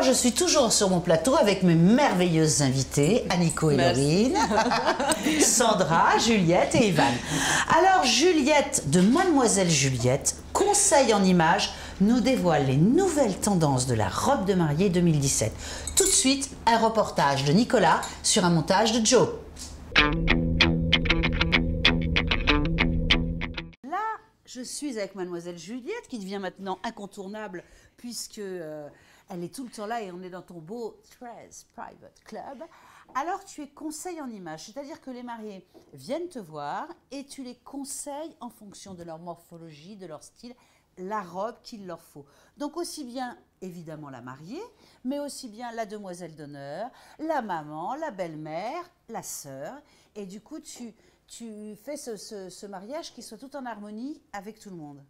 Alors, je suis toujours sur mon plateau avec mes merveilleuses invitées, Aniko et Laurine, Sandra, Juliette et Ivan. Alors, Juliette de Mademoiselle Juliette, conseil en images, nous dévoile les nouvelles tendances de la robe de mariée 2017. Tout de suite, un reportage de Nicolas sur un montage de Joe. Là, je suis avec Mademoiselle Juliette, qui devient maintenant incontournable, puisque elle est tout le temps là et on est dans ton beau 13 Private Club. Alors, tu es conseil en images, c'est-à-dire que les mariés viennent te voir et tu les conseilles en fonction de leur morphologie, de leur style, la robe qu'il leur faut. Donc, aussi bien, évidemment, la mariée, mais aussi bien la demoiselle d'honneur, la maman, la belle-mère, la sœur. Et du coup, tu fais ce mariage qui soit tout en harmonie avec tout le monde.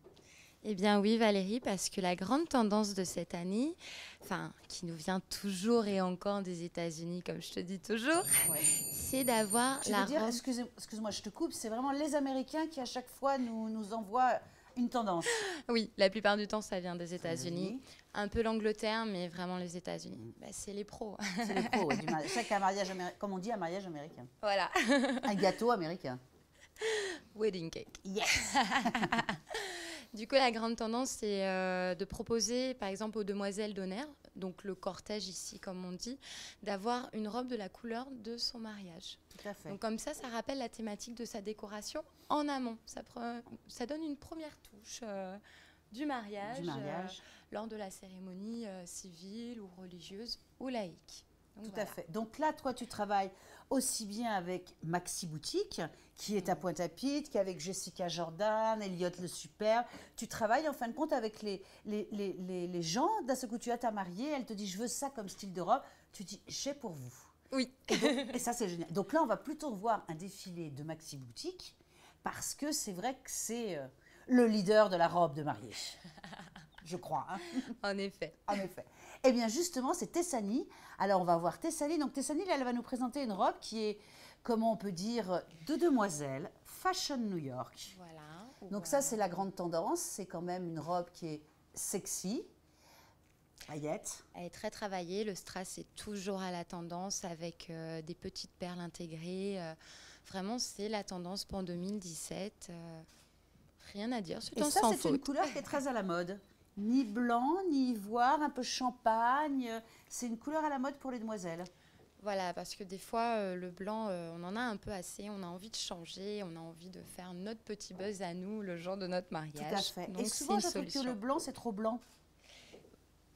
Eh bien oui Valérie, parce que la grande tendance de cette année, qui nous vient toujours et encore des États-Unis, comme je te dis toujours, c'est d'avoir la robe... Excuse-moi, je te coupe, c'est vraiment les Américains qui à chaque fois nous envoient une tendance. Oui, la plupart du temps ça vient des États-Unis, un peu l'Angleterre, mais vraiment les États-Unis. C'est les pros. C'est les pros, chaque mariage américain, comme on dit, un mariage américain. Voilà. Un gâteau américain. Wedding cake. Yes. Du coup, la grande tendance, c'est de proposer, par exemple, aux demoiselles d'honneur, donc le cortège ici, comme on dit, d'avoir une robe de la couleur de son mariage. Tout à fait. Donc comme ça rappelle la thématique de sa décoration en amont. Ça donne une première touche du mariage, lors de la cérémonie civile ou religieuse ou laïque. Donc, tout à fait. Donc là, toi, tu travailles aussi bien avec Maxi Boutique, qui est à Pointe-à-Pitre, qu'avec Jessica Jordan, Elliot le Super. Tu travailles en fin de compte avec les gens. D'un seul coup, tu as ta mariée, elle te dit « je veux ça comme style de robe ». Tu dis « j'ai pour vous ». Oui. Et ça, c'est génial. Donc là, on va plutôt voir un défilé de Maxi Boutique, parce que c'est vrai que c'est le leader de la robe de mariée. Je crois. Hein. En effet. En effet. Eh bien, justement, c'est Tessani. Alors, on va voir Tessani. Donc, Tessani, elle va nous présenter une robe qui est, comment on peut dire, de demoiselle, fashion New York. Voilà. Donc, ça, c'est la grande tendance. C'est quand même une robe qui est sexy. Paillettes. Elle est très travaillée. Le strass est toujours à la tendance avec des petites perles intégrées. Vraiment, c'est la tendance pour 2017. Rien à dire. C'est un sans faute. Et ça, c'est une couleur qui est très à la mode. Ni blanc, ni ivoire, un peu champagne. C'est une couleur à la mode pour les demoiselles. Voilà, parce que des fois, le blanc, on en a un peu assez. On a envie de changer, on a envie de faire notre petit buzz à nous le jour de notre mariage. Tout à fait. Donc, et souvent, je trouve que le blanc, c'est trop blanc.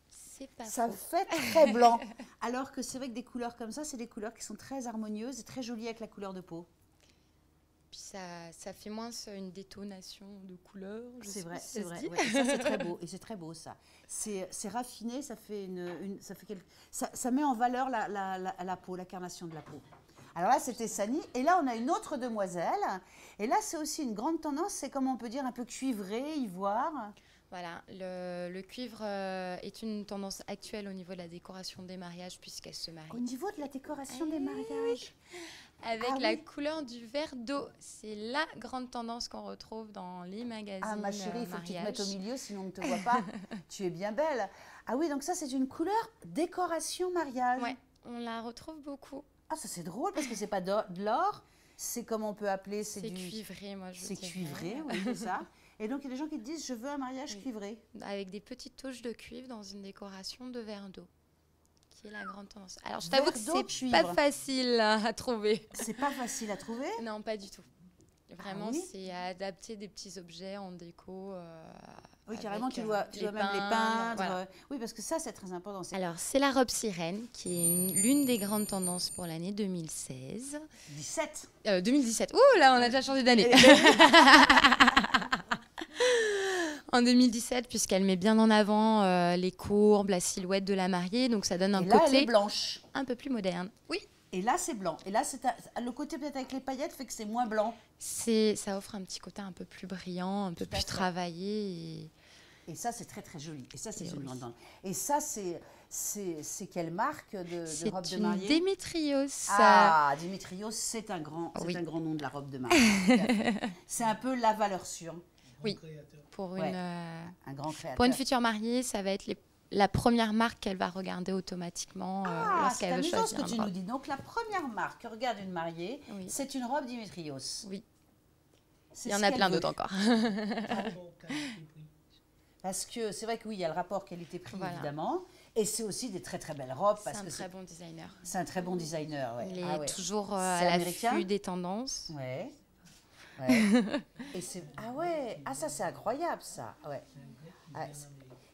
C'est pas ça faux. Fait très blanc. Alors que c'est vrai que des couleurs comme ça, c'est des couleurs qui sont très harmonieuses et très jolies avec la couleur de peau. Puis ça fait moins une détonation de couleurs. C'est vrai, c'est vrai. Ouais, ça, c'est très beau. Et c'est très beau, ça. C'est raffiné, ça fait ça met en valeur la peau, la carnation de la peau. Alors là, c'était Sani. Et là, on a une autre demoiselle. Et là, c'est aussi une grande tendance. C'est, comment on peut dire, un peu cuivré, ivoire. Voilà, le cuivre est une tendance actuelle au niveau de la décoration des mariages puisqu'elle se marie. Au niveau de la décoration des mariages. Avec la couleur du verre d'eau. C'est la grande tendance qu'on retrouve dans les magazines. Ah ma chérie, il faut que tu te mettes au milieu, sinon on ne te voit pas. Tu es bien belle. Ah oui, donc ça c'est une couleur décoration mariage. Oui, on la retrouve beaucoup. Ah ça c'est drôle parce que c'est pas de l'or, c'est comme on peut appeler, c'est cuivré, moi je dirais. C'est cuivré, oui, c'est ça. Et donc il y a des gens qui te disent je veux un mariage cuivré. Avec des petites touches de cuivre dans une décoration de verre d'eau. Qui est la grande tendance. Alors, je t'avoue que c'est pas facile à trouver. C'est pas facile à trouver? Non, pas du tout. Vraiment, c'est à adapter des petits objets en déco. Oui, carrément, tu dois même les peindre. Voilà. Oui, parce que ça, c'est très important. Alors, c'est la robe sirène, qui est l'une des grandes tendances pour l'année 2016. 2017. Ouh, là, on a déjà changé d'année. En 2017, puisqu'elle met bien en avant les courbes, la silhouette de la mariée, donc ça donne un côté elle est blanche. Un peu plus moderne. Oui. Et là, c'est blanc. Et là, le côté peut-être avec les paillettes fait que c'est moins blanc. Ça offre un petit côté un peu plus brillant, un peu plus travaillé. Et ça, c'est très, très joli. Et ça, c'est une grande. Et ça, c'est quelle marque de robe de mariée? C'est une Dimitrios. Ah, Dimitrios, c'est un grand nom de la robe de mariée. C'est un peu la valeur sûre. Oui, pour un grand créateur. Pour une future mariée, ça va être la première marque qu'elle va regarder automatiquement lorsqu'elle veut choisir ce que tu nous dis. Donc la première marque que regarde une mariée, c'est une robe Dimitrios. Oui. Il y en a plein d'autres encore. Parce que c'est vrai que oui, il y a le rapport qualité-prix évidemment. Et c'est aussi des très très belles robes. C'est un très bon designer. C'est un très bon designer, ouais. Il est toujours à l'affût des tendances. Ouais. Et ça c'est incroyable ça. Ouais.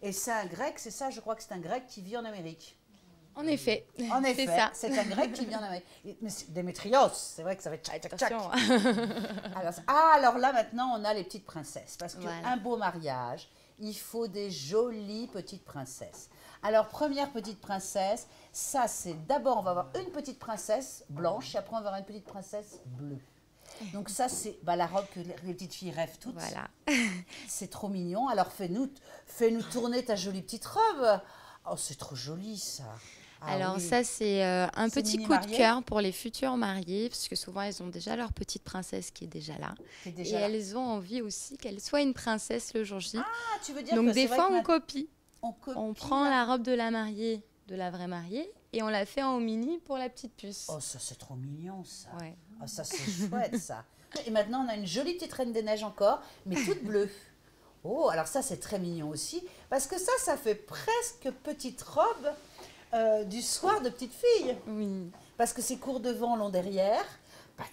Et c'est un grec, c'est ça, je crois que c'est un grec qui vit en Amérique. En effet, c'est un grec qui vit en Amérique. Mais Démétrios, c'est vrai que ça va être tchac. Alors là maintenant on a les petites princesses. Parce qu'un beau mariage, il faut des jolies petites princesses. Alors, première petite princesse, ça c'est d'abord on va avoir une petite princesse blanche et après on va avoir une petite princesse bleue. Donc ça c'est la robe que les petites filles rêvent toutes. Voilà. C'est trop mignon. Alors fais-nous tourner ta jolie petite robe. Oh c'est trop joli ça. Alors ça c'est un petit coup de cœur pour les futures mariées parce que souvent elles ont déjà leur petite princesse qui est déjà là. Elles ont envie aussi qu'elle soit une princesse le jour J. Ah, tu veux dire donc des fois on copie. On prend la robe de la mariée, de la vraie mariée, et on la fait en mini pour la petite puce. Oh, ça c'est trop mignon ça. Ouais. Oh, ça c'est chouette ça. Et maintenant on a une jolie petite reine des neiges encore, mais toute bleue. Oh, alors ça c'est très mignon aussi, parce que ça fait presque petite robe du soir de petite fille. Oui. Parce que c'est court devant, long derrière.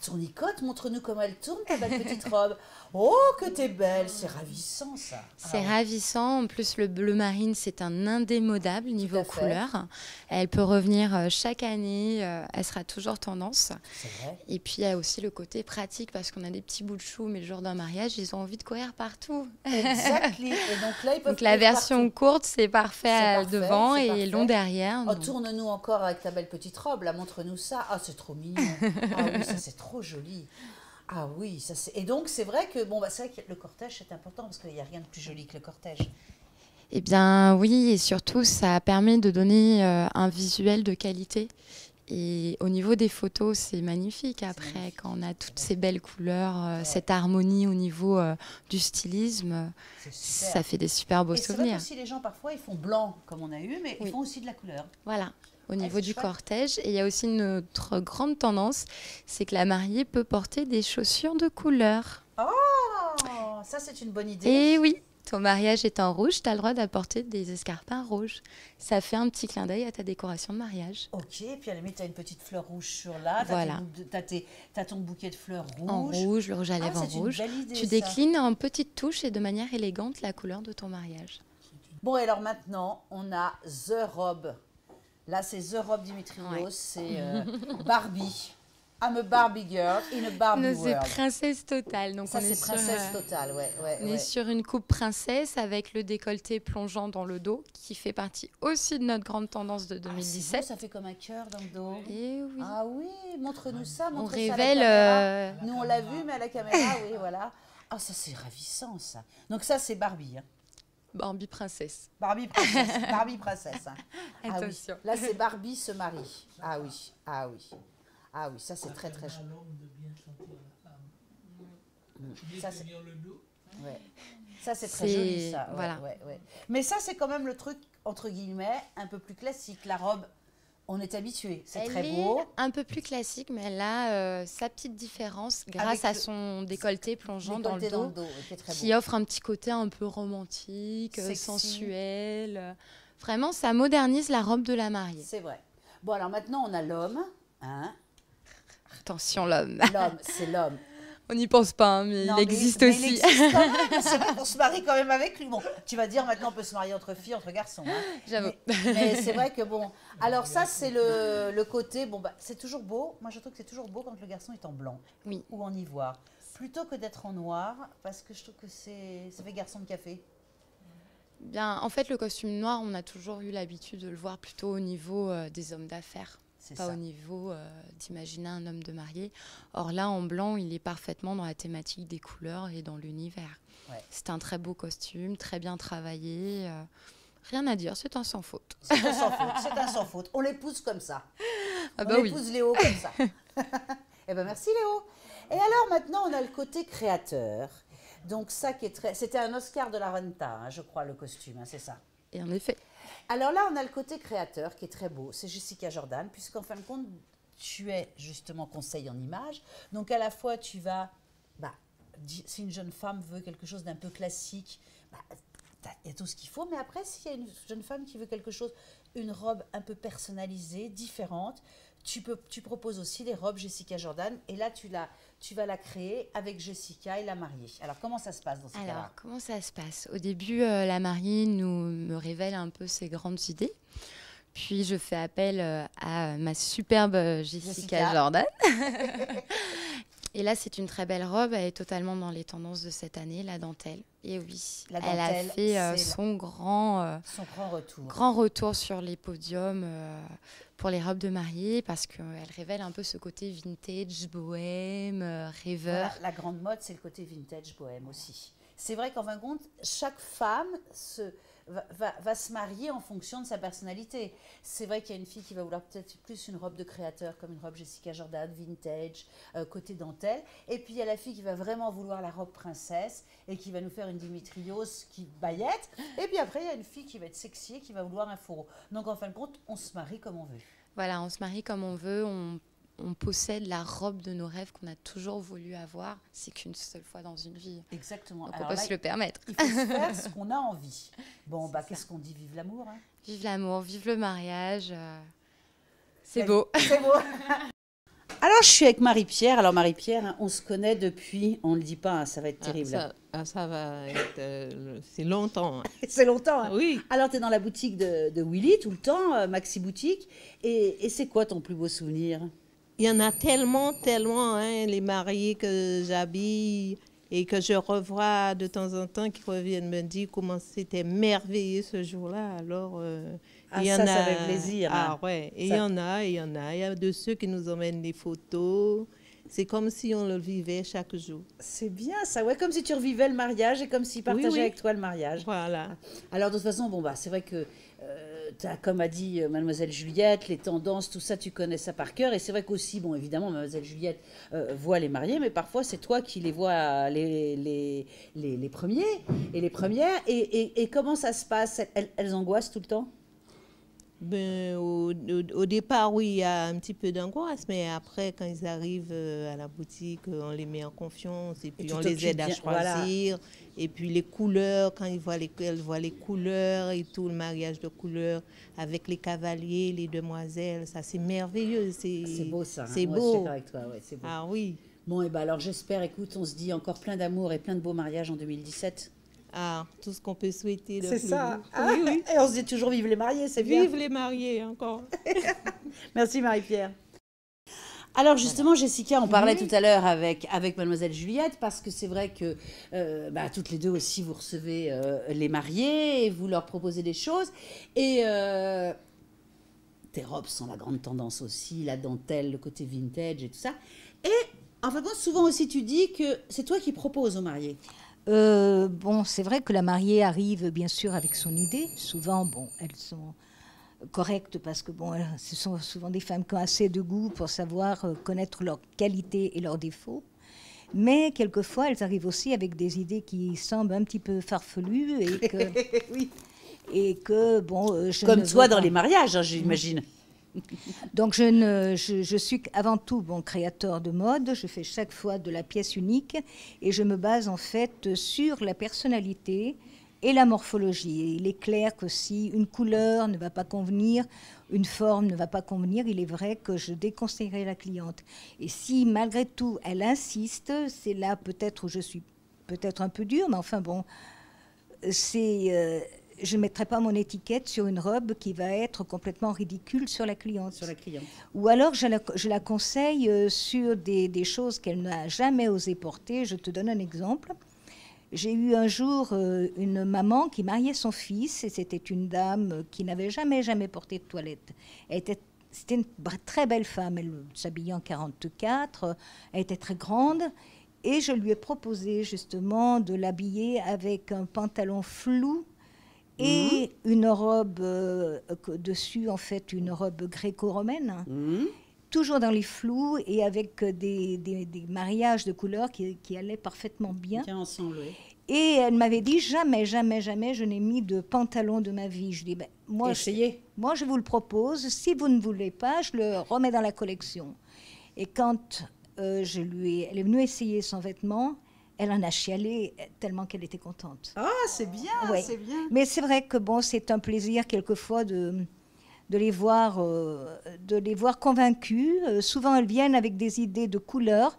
Tournicote, montre-nous comment elle tourne ta belle petite robe. Oh, que t'es belle, c'est ravissant ça. C'est ravissant, en plus le bleu marine c'est un indémodable niveau couleur. Elle peut revenir chaque année, elle sera toujours tendance. C'est vrai. Et puis il y a aussi le côté pratique parce qu'on a des petits bouts de chou, mais le jour d'un mariage ils ont envie de courir partout. Exactement. Et donc là ils peuvent. Donc la version courte c'est parfait devant et long derrière. Oh, tourne-nous encore avec ta belle petite robe, là montre-nous ça. Ah c'est trop mignon. Ah oui, ça c'est trop joli. Ah oui, ça c'est. Et donc c'est vrai que c'est vrai que le cortège c'est important parce qu'il n'y a rien de plus joli que le cortège. Eh bien oui, et surtout ça permet de donner un visuel de qualité. Et au niveau des photos, c'est magnifique. Après, quand on a toutes ces belles couleurs, cette harmonie au niveau du stylisme, ça fait des super beaux souvenirs. C'est vrai aussi les gens parfois ils font blanc comme on a eu, mais ils font aussi de la couleur. Voilà. Au niveau du cortège. Et il y a aussi une autre grande tendance, c'est que la mariée peut porter des chaussures de couleur. Oh, ça c'est une bonne idée. Et oui, ton mariage est en rouge, tu as le droit d'apporter des escarpins rouges. Ça fait un petit clin d'œil à ta décoration de mariage. Ok, puis à la limite, tu as une petite fleur rouge sur là. Voilà. Tu as ton bouquet de fleurs rouges. En rouge, le rouge à lèvres en rouge. C'est une belle idée, tu déclines en petites touches et de manière élégante la couleur de ton mariage. Bon, et alors maintenant, on a The Robe. Là, c'est The Robe Dimitrios, c'est Barbie. I'm a Barbie girl in a Barbie world. C'est princesse totale. Donc ça, c'est princesse totale, on est sur une coupe princesse avec le décolleté plongeant dans le dos, qui fait partie aussi de notre grande tendance de 2017. Ça fait comme un cœur dans le dos. Et oui. Ah oui, montre-nous ça, on révèle. À la caméra. Nous, on l'a vu, mais à la caméra, oui, voilà. Ah, ça, c'est ravissant, ça. Donc ça, c'est Barbie. Hein. Barbie princesse. Barbie princesse. Barbie princesse. Hein. Attention. Ah oui. Là, c'est Barbie se marie. Ah oui, ah oui. Ah oui, ça c'est très très joli. Ça c'est ça c'est très joli ça. Voilà. Ouais. Mais ça c'est quand même le truc entre guillemets un peu plus classique. La robe, on est habitué, c'est très beau. Un peu plus classique, mais elle a sa petite différence grâce à son décolleté plongeant dans le dos qui offre un petit côté un peu romantique, sensuel. Vraiment, ça modernise la robe de la mariée. C'est vrai. Bon alors maintenant on a l'homme, hein. Attention, l'homme. L'homme, c'est l'homme. On n'y pense pas, mais il existe aussi. Il existe quand même, c'est vrai qu'on se marie quand même avec lui. Bon, tu vas dire maintenant on peut se marier entre filles, entre garçons. Hein. J'avoue. Mais c'est vrai que bon. Alors ça c'est le côté, c'est toujours beau. Moi je trouve que c'est toujours beau quand le garçon est en blanc ou en ivoire. Plutôt que d'être en noir, parce que je trouve que ça fait garçon de café. Bien, en fait le costume noir, on a toujours eu l'habitude de le voir plutôt au niveau des hommes d'affaires. Pas au niveau d'imaginer un homme de mariée. Or là, en blanc, il est parfaitement dans la thématique des couleurs et dans l'univers. Ouais. C'est un très beau costume, très bien travaillé. Rien à dire, c'est un sans faute. C'est un sans faute, c'est un sans faute. On l'épouse comme ça. On épouse Léo comme ça. Eh bien, merci Léo. Et alors maintenant, on a le côté créateur. Donc ça qui est très... C'était un Oscar de la Renta, hein, je crois, le costume, hein, c'est ça. Et en effet. Alors là, on a le côté créateur qui est très beau. C'est Jessica Jordan, puisqu'en fin de compte, tu es justement conseil en images. Donc à la fois, tu vas, si une jeune femme veut quelque chose d'un peu classique, il y a tout ce qu'il faut. Mais après, s'il y a une jeune femme qui veut quelque chose, une robe un peu personnalisée, différente, tu proposes aussi les robes Jessica Jordan. Et là, tu vas la créer avec Jessica et la mariée. Alors, comment ça se passe dans ce cas-là? Alors, comment ça se passe? Au début, la mariée me révèle un peu ses grandes idées. Puis, je fais appel à ma superbe Jessica Jordan. Et là, c'est une très belle robe. Elle est totalement dans les tendances de cette année, la dentelle. Et oui, elle a fait son grand retour sur les podiums pour les robes de mariée parce qu'elle révèle un peu ce côté vintage, bohème, rêveur. Voilà, la grande mode, c'est le côté vintage, bohème aussi. C'est vrai qu'en fin de compte, chaque femme va se marier en fonction de sa personnalité. C'est vrai qu'il y a une fille qui va vouloir peut-être plus une robe de créateur, comme une robe Jessica Jordan, vintage, côté dentelle. Et puis il y a la fille qui va vraiment vouloir la robe princesse et qui va nous faire une Dimitrios qui baillette. Et puis après, il y a une fille qui va être sexy et qui va vouloir un fourreau. Donc en fin de compte, on se marie comme on veut. Voilà, on se marie comme on veut, on possède la robe de nos rêves qu'on a toujours voulu avoir. C'est qu'une seule fois dans une vie. Exactement. Donc on peut se le permettre. Il faut se faire ce qu'on a envie. Bon, qu'est-ce qu'on dit? Vive l'amour, hein. Vive l'amour, vive le mariage. C'est beau. C'est beau. Alors, je suis avec Marie-Pierre. Alors, Marie-Pierre, hein, on se connaît depuis, on ne le dit pas, hein, ça va être terrible. Ça va être, c'est longtemps. Hein. C'est longtemps, hein. Oui. Alors, tu es dans la boutique de Willy tout le temps, Maxi Boutique. Et c'est quoi ton plus beau souvenir? Il y en a tellement, hein, les mariés que j'habille et que je revois de temps en temps qui reviennent me dire comment c'était merveilleux ce jour-là. Alors, il y en a, ça fait plaisir. Ah hein. ouais, et il y en a. Il y a de ceux qui nous emmènent des photos. C'est comme si on le vivait chaque jour. C'est bien ça, ouais, comme si tu revivais le mariage et comme s'ils partageaient avec toi le mariage. Voilà. Alors, de toute façon, c'est vrai que, comme a dit Mademoiselle Juliette, les tendances, tout ça, tu connais ça par cœur. Et c'est vrai qu'aussi, évidemment, Mademoiselle Juliette voit les mariés, mais parfois, c'est toi qui les vois les premiers et les premières. Et comment ça se passe? Elles angoissent tout le temps? Au départ, oui, il y a un petit peu d'angoisse, mais après, quand ils arrivent à la boutique, on les met en confiance et puis on les aide à choisir. Voilà. Et puis les couleurs, quand elles voient les couleurs et tout, le mariage de couleurs avec les cavaliers, les demoiselles, ça c'est merveilleux. C'est beau ça. C'est beau. Moi, je suis d'accord avec toi, ouais, c'est beau. Ah oui. Bon, et alors j'espère, écoute, on se dit encore plein d'amour et plein de beaux mariages en 2017. Ah, tout ce qu'on peut souhaiter. C'est ça. Ah, oui. Et on se dit toujours vive les mariés, c'est bien. Vive les mariés encore. Merci Marie-Pierre. Alors justement, Jessica, on parlait tout à l'heure avec Mademoiselle Juliette, parce que c'est vrai que toutes les deux aussi, vous recevez les mariés et vous leur proposez des choses. Et tes robes sont la grande tendance aussi, la dentelle, le côté vintage et tout ça. Et en fin de compte, souvent aussi, tu dis que c'est toi qui proposes aux mariés. C'est vrai que la mariée arrive bien sûr avec son idée. Souvent, elles sont correctes parce que ce sont souvent des femmes qui ont assez de goût pour savoir connaître leurs qualités et leurs défauts. Mais quelquefois, elles arrivent aussi avec des idées qui semblent un petit peu farfelues et que, oui. Comme toi dans les mariages, hein, j'imagine. Donc je suis avant tout créateur de mode, je fais chaque fois de la pièce unique et je me base en fait sur la personnalité et la morphologie. Et il est clair que si une couleur ne va pas convenir, une forme ne va pas convenir, il est vrai que je déconseillerai la cliente. Et si malgré tout elle insiste, c'est là peut-être où je suis peut-être un peu dure, mais enfin je ne mettrai pas mon étiquette sur une robe qui va être complètement ridicule sur la cliente. Ou alors, je la conseille sur des choses qu'elle n'a jamais osé porter. Je te donne un exemple. J'ai eu un jour une maman qui mariait son fils, et c'était une dame qui n'avait jamais porté de toilette. C'était une très belle femme. Elle s'habillait en 44, elle était très grande. Et je lui ai proposé justement de l'habiller avec un pantalon flou, et une robe dessus, en fait, une robe gréco-romaine, toujours dans les flous et avec des mariages de couleurs qui allaient parfaitement bien. Bien ensemble, oui. Et elle m'avait dit, jamais, jamais, jamais, je n'ai mis de pantalon de ma vie. Je dis, ben, moi, je vous le propose. Si vous ne voulez pas, je le remets dans la collection. Et quand elle est venue essayer son vêtement, elle en a chialé tellement qu'elle était contente. Ah, c'est bien, ouais. C'est bien. Mais c'est vrai que bon, c'est un plaisir quelquefois de les voir convaincus. Souvent, elles viennent avec des idées de couleurs.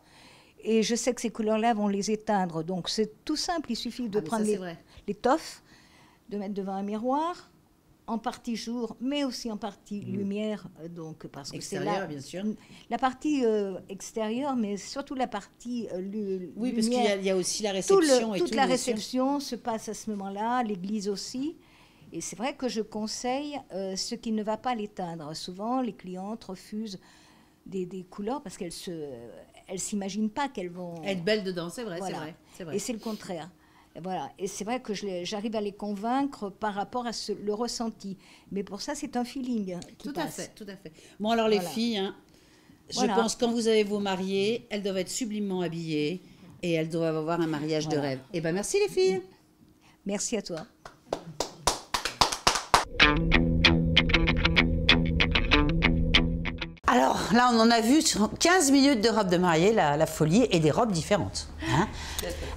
Et je sais que ces couleurs-là vont les éteindre. Donc, c'est tout simple. Il suffit de prendre l'étoffe, de mettre devant un miroir, en partie jour, mais aussi en partie lumière. Donc, parce que extérieure, bien sûr. La partie extérieure, mais surtout la partie lumière. Oui, parce qu'il y a aussi la réception. Toute la réception se passe à ce moment-là, l'église aussi. Et c'est vrai que je conseille ce qui ne va pas l'éteindre. Souvent, les clientes refusent des couleurs parce qu'elles s'imaginent pas qu'elles vont être belles dedans, c'est vrai, voilà. c'est vrai. Et c'est le contraire. Et voilà. Et c'est vrai que j'arrive à les convaincre par rapport à le ressenti. Mais pour ça, c'est un feeling qui passe. Tout à fait. Bon, alors les filles, hein, je pense quand vous avez vos mariés, elles doivent être sublimement habillées et elles doivent avoir un mariage de rêve. Eh bien, merci les filles. Merci à toi. Alors là, on en a vu 15 minutes de robes de mariée, la folie, et des robes différentes. Hein.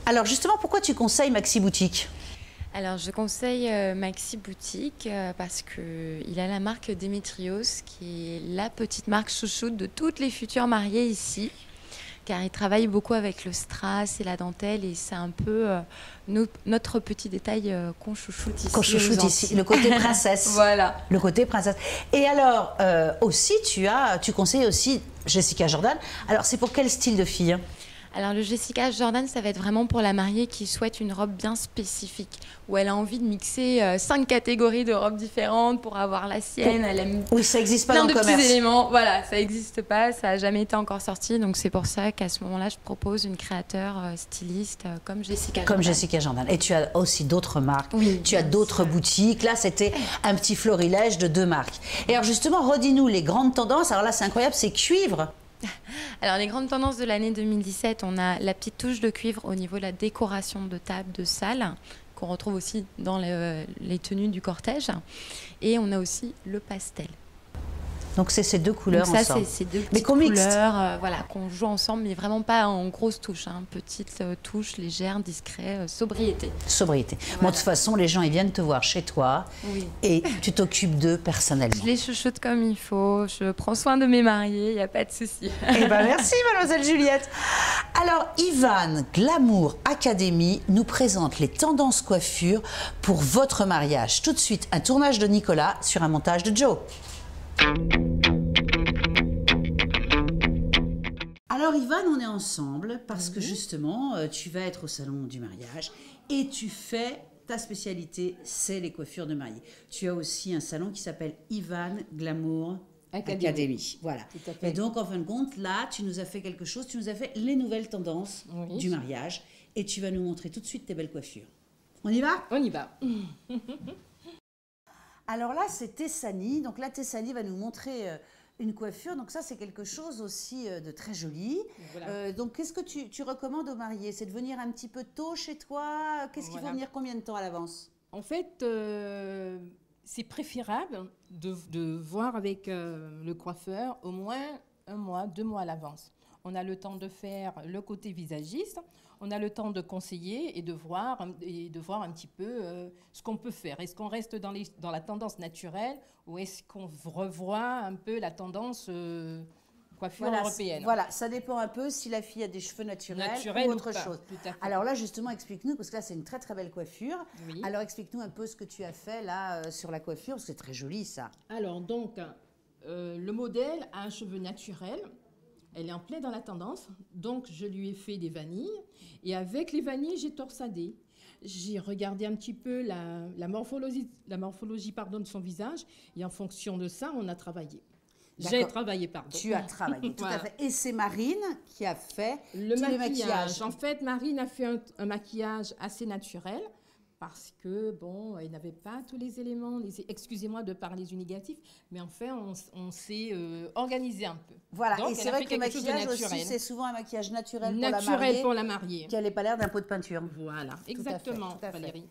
Alors justement, pourquoi tu conseilles Maxi Boutique? Alors je conseille Maxi Boutique parce qu'il a la marque Démétrios, qui est la petite marque chouchoute de toutes les futures mariées ici. Car il travaille beaucoup avec le strass et la dentelle, et c'est un peu notre petit détail qu'on chouchoute ici. Qu'on chouchoute ici, le côté princesse. Voilà. Le côté princesse. Et alors, aussi, tu conseilles aussi Jessica Jordan. Alors, c'est pour quel style de fille? Alors le Jessica Jordan, ça va être vraiment pour la mariée qui souhaite une robe bien spécifique, où elle a envie de mixer 5 catégories de robes différentes pour avoir la sienne. Elle aime oui, ça n'existe pas plein dans le de commerce. petits éléments. Voilà, ça n'existe pas, ça n'a jamais été encore sorti. Donc c'est pour ça qu'à ce moment-là, je propose une créateur styliste comme Jessica Jordan. Comme Jessica Jordan. Et tu as aussi d'autres marques, oui, tu as d'autres boutiques. Là, c'était un petit florilège de 2 marques. Et alors justement, redis-nous les grandes tendances. Alors là, c'est incroyable, c'est cuivre. Alors les grandes tendances de l'année 2017, on a la petite touche de cuivre au niveau de la décoration de table, de salle, qu'on retrouve aussi dans les tenues du cortège. Et on a aussi le pastel. Donc c'est ces 2 couleurs donc ça, ensemble. C'est 2 petites couleurs voilà, qu'on joue ensemble, mais vraiment pas en grosse touche. Hein, petite touche légère, discret, sobriété. Sobriété. Voilà. Bon, de toute façon, les gens, ils viennent te voir chez toi et tu t'occupes d'eux personnellement. Je les chouchoute comme il faut, je prends soin de mes mariés, il n'y a pas de souci. Eh bien, merci, mademoiselle Juliette. Alors, Ivan Glamour Academy nous présente les tendances coiffure pour votre mariage. Tout de suite, un tournage de Nicolas sur un montage de Joe. Alors Ivan, on est ensemble parce que justement, tu vas être au salon du mariage et tu fais, ta spécialité, c'est les coiffures de mariée. Tu as aussi un salon qui s'appelle Ivan Glamour Academy. Voilà. Et donc, en fin de compte, là, tu nous as fait quelque chose, tu nous as fait les nouvelles tendances du mariage et tu vas nous montrer tout de suite tes belles coiffures. On y va? On y va. Alors là, c'est Tessani. Donc là, Tessani va nous montrer une coiffure. Donc ça, c'est quelque chose aussi de très joli. Voilà. Donc, qu'est-ce que tu recommandes aux mariés? C'est de venir un petit peu tôt chez toi? Qu'est-ce qu'il faut venir combien de temps à l'avance? En fait, c'est préférable de voir avec le coiffeur au moins 1 mois, 2 mois à l'avance. On a le temps de faire le côté visagiste, on a le temps de conseiller et de voir un petit peu ce qu'on peut faire. Est-ce qu'on reste dans la tendance naturelle ou est-ce qu'on revoit un peu la tendance coiffure européenne? Voilà, ça dépend un peu si la fille a des cheveux naturels ou autre chose. Alors là, justement, explique-nous, parce que là, c'est une très très belle coiffure. Oui. Alors explique-nous un peu ce que tu as fait là sur la coiffure, parce que c'est très joli ça. Alors donc, le modèle a un cheveu naturel. Elle est en plein dans la tendance, donc je lui ai fait des vanilles. Et avec les vanilles, j'ai torsadé. J'ai regardé un petit peu la morphologie de son visage. Et en fonction de ça, on a travaillé. J'ai travaillé, pardon. Tu as travaillé, tout à fait. Et c'est Marine qui a fait le maquillage. En fait, Marine a fait un maquillage assez naturel. parce que, bon, il n'avait pas tous les éléments. Excusez-moi de parler du négatif, mais enfin, on s'est organisé un peu. Voilà, donc, et c'est vrai que le maquillage aussi, c'est souvent un maquillage naturel pour la mariée. Qui n'ait pas l'air d'un pot de peinture. Voilà, exactement, tout à fait. Valérie.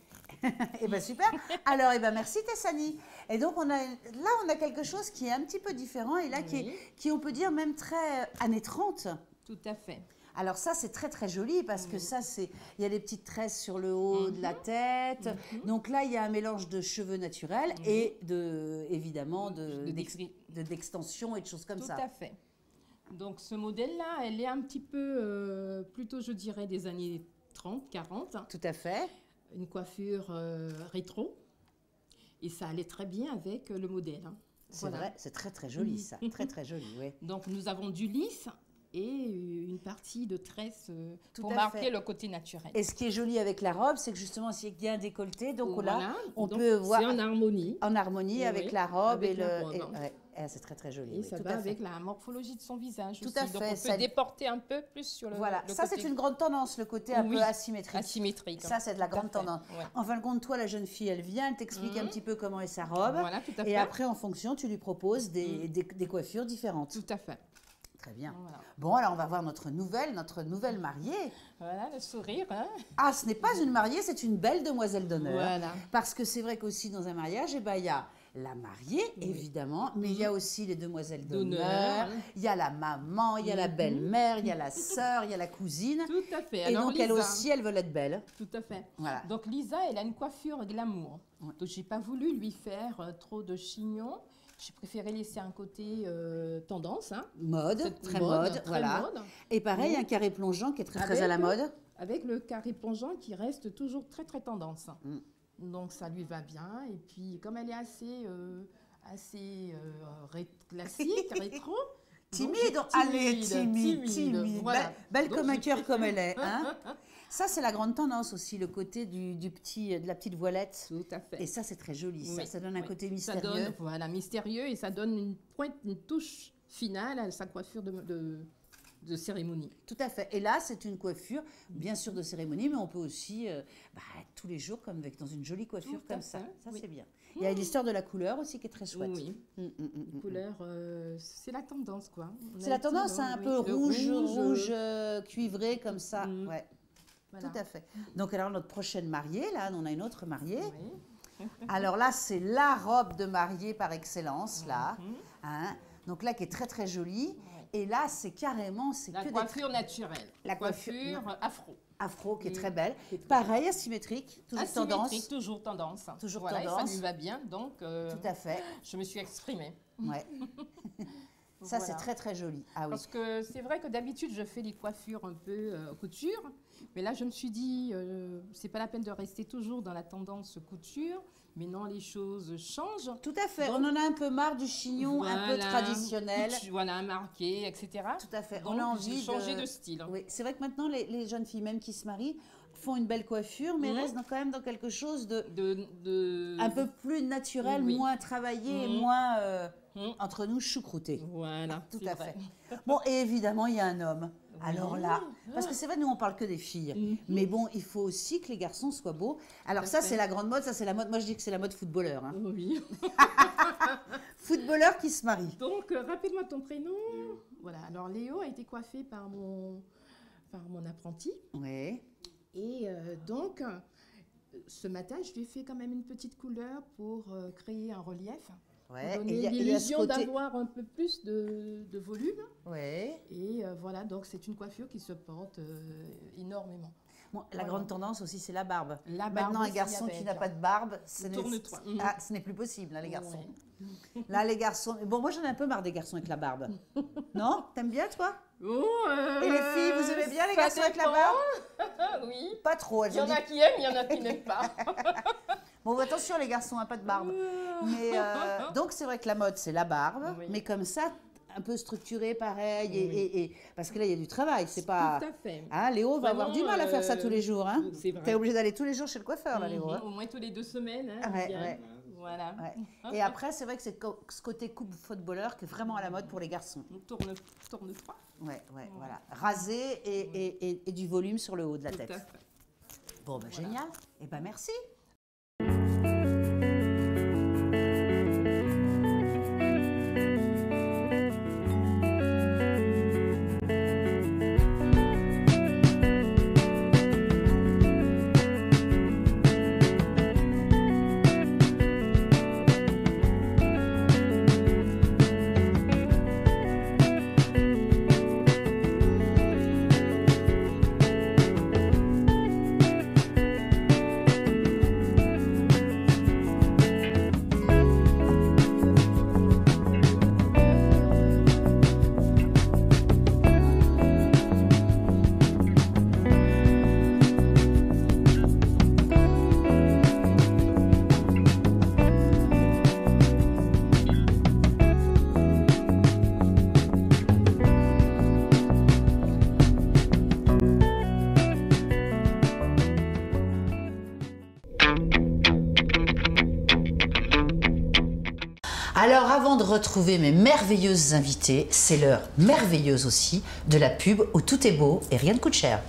Eh bien, super. Alors, merci Tessani. Et donc, on a quelque chose qui est un petit peu différent et là, qui on peut dire, même très années 30. Tout à fait. Alors ça, c'est très très joli parce que ça, il y a des petites tresses sur le haut de la tête. Donc là, il y a un mélange de cheveux naturels et évidemment d'extension et de choses comme ça. Tout à fait. Donc ce modèle-là, elle est un petit peu, plutôt je dirais, des années 30, 40. Tout à fait. Une coiffure rétro. Et ça allait très bien avec le modèle. Hein. C'est vrai, c'est très très joli ça. Très très joli, oui. Donc nous avons du lisse et une partie de tresse pour marquer le côté naturel. Et ce qui est joli avec la robe, c'est que justement, s'il y a un décolleté, donc là, on peut voir... C'est en harmonie. En harmonie avec la robe c'est très très joli. Et ça va avec la morphologie de son visage aussi. Tout à fait. Donc on peut déporter un peu plus sur le Voilà, le ça côté. c'est une grande tendance, le côté un peu asymétrique. Asymétrique. Ça c'est de la grande tendance. Ouais. En fin de compte, toi la jeune fille, elle vient, elle t'explique un petit peu comment est sa robe. Voilà, tout à fait. Et après, en fonction, tu lui proposes des coiffures différentes. Tout à fait. Très bien. Voilà. Bon, alors on va voir notre nouvelle mariée. Voilà, le sourire. Hein. Ah, ce n'est pas une mariée, c'est une belle demoiselle d'honneur. Voilà. Parce que c'est vrai qu'aussi dans un mariage, il y a la mariée, évidemment, mais il y a aussi les demoiselles d'honneur, il y a la maman, il y a la belle-mère, il y a la sœur, il y a la cousine. Tout à fait. Et alors, donc, Lisa, elle aussi, elle veut être belle. Tout à fait. Voilà. Donc, Lisa, elle a une coiffure glamour. Ouais. Donc, je n'ai pas voulu lui faire trop de chignons. J'ai préféré laisser un côté tendance. Hein. Mode, très mode, voilà. Mode. Et pareil, un carré plongeant qui est très à la mode. Avec le carré plongeant qui reste toujours très, très tendance. Donc, ça lui va bien. Et puis, comme elle est assez classique, rétro... Timide. Voilà. Belle donc, comme un cœur comme elle est. Hein. Ça, c'est la grande tendance aussi, le côté de la petite voilette. Tout à fait. Et ça, c'est très joli. Oui. Ça donne un côté mystérieux. Ça donne, voilà, mystérieux et ça donne une pointe, une touche finale à sa coiffure de cérémonie. Tout à fait. Et là, c'est une coiffure, bien sûr, de cérémonie, mais on peut aussi, tous les jours, comme dans une jolie coiffure comme ça. Ça, c'est bien. Il y a l'histoire de la couleur aussi qui est très chouette. Oui. Couleur, c'est la tendance, quoi. C'est la tendance, un peu rouge cuivré, comme ça. Ouais. Voilà. Tout à fait. Donc, alors, notre prochaine mariée, là, on a une autre mariée. Oui. Alors là, c'est la robe de mariée par excellence, là. Hein. Donc là, qui est très, très jolie. Et là, c'est carrément... La coiffure naturelle. La coiffure afro. Afro, qui est très belle. Pareil, asymétrique, toujours tendance. Toujours tendance. Toujours voilà, tendance. Et ça lui va bien, donc... tout à fait. Je me suis exprimée. Ouais. Ça, c'est très, très joli. Ah, oui. Parce que c'est vrai que d'habitude, je fais les coiffures un peu couture. Mais là, je me suis dit, c'est pas la peine de rester toujours dans la tendance couture. Mais non, les choses changent. Tout à fait. Donc, on en a un peu marre du chignon un peu traditionnel. Voilà, marqué, etc. Tout à fait. Donc, on a envie de changer de style. Oui, c'est vrai que maintenant, les jeunes filles, même qui se marient, font une belle coiffure, mais restent quand même dans quelque chose de un peu plus naturel, moins travaillé, moins... entre nous, choucrouté. Voilà, tout à fait. Bon, et évidemment, il y a un homme. Alors là, parce que c'est vrai, nous, on parle que des filles. Mais bon, il faut aussi que les garçons soient beaux. Alors ça, c'est la grande mode. Ça, c'est la mode. Moi, je dis que c'est la mode footballeur. Hein. Oui. Footballeur qui se marie. Donc, rappelle-moi ton prénom. Voilà. Alors, Léo a été coiffé par mon apprenti. Oui. Et donc, ce matin, je lui ai fait quand même une petite couleur pour créer un relief. Ouais, donner l'illusion d'avoir un peu plus de volume. Ouais. Et voilà, donc c'est une coiffure qui se porte énormément. Bon, la grande tendance aussi, c'est la barbe. La barbe. Maintenant, un garçon qui n'a pas de barbe, ce n'est plus possible, là, les garçons. Ouais. Là, les garçons... Bon, moi, j'en ai un peu marre des garçons avec la barbe. Non? T'aimes bien, toi? Et les filles, vous aimez bien les garçons avec la barbe? Oui. Pas trop. Il y en a qui aiment, il y en a qui n'aiment pas. Bon, attention, les garçons, pas de barbe. Mais, donc, c'est vrai que la mode, c'est la barbe, mais comme ça, un peu structuré, pareil. Et parce que là, il y a du travail. C'est pas... Tout à fait. Hein, Léo va avoir du mal à faire ça tous les jours. Hein. C'est vrai. T'es obligé d'aller tous les jours chez le coiffeur, là, Léo. Hein. Au moins tous les 2 semaines. Hein, ouais. Voilà. Ouais. Et après, c'est vrai que c'est ce côté coupe footballeur qui est vraiment à la mode pour les garçons. Tourne 3. Ouais, voilà. Rasé et du volume sur le haut de la tête. Tout à fait. Bon, génial. Et merci. Alors avant de retrouver mes merveilleuses invitées, c'est l'heure merveilleuse aussi de la pub où tout est beau et rien ne coûte cher.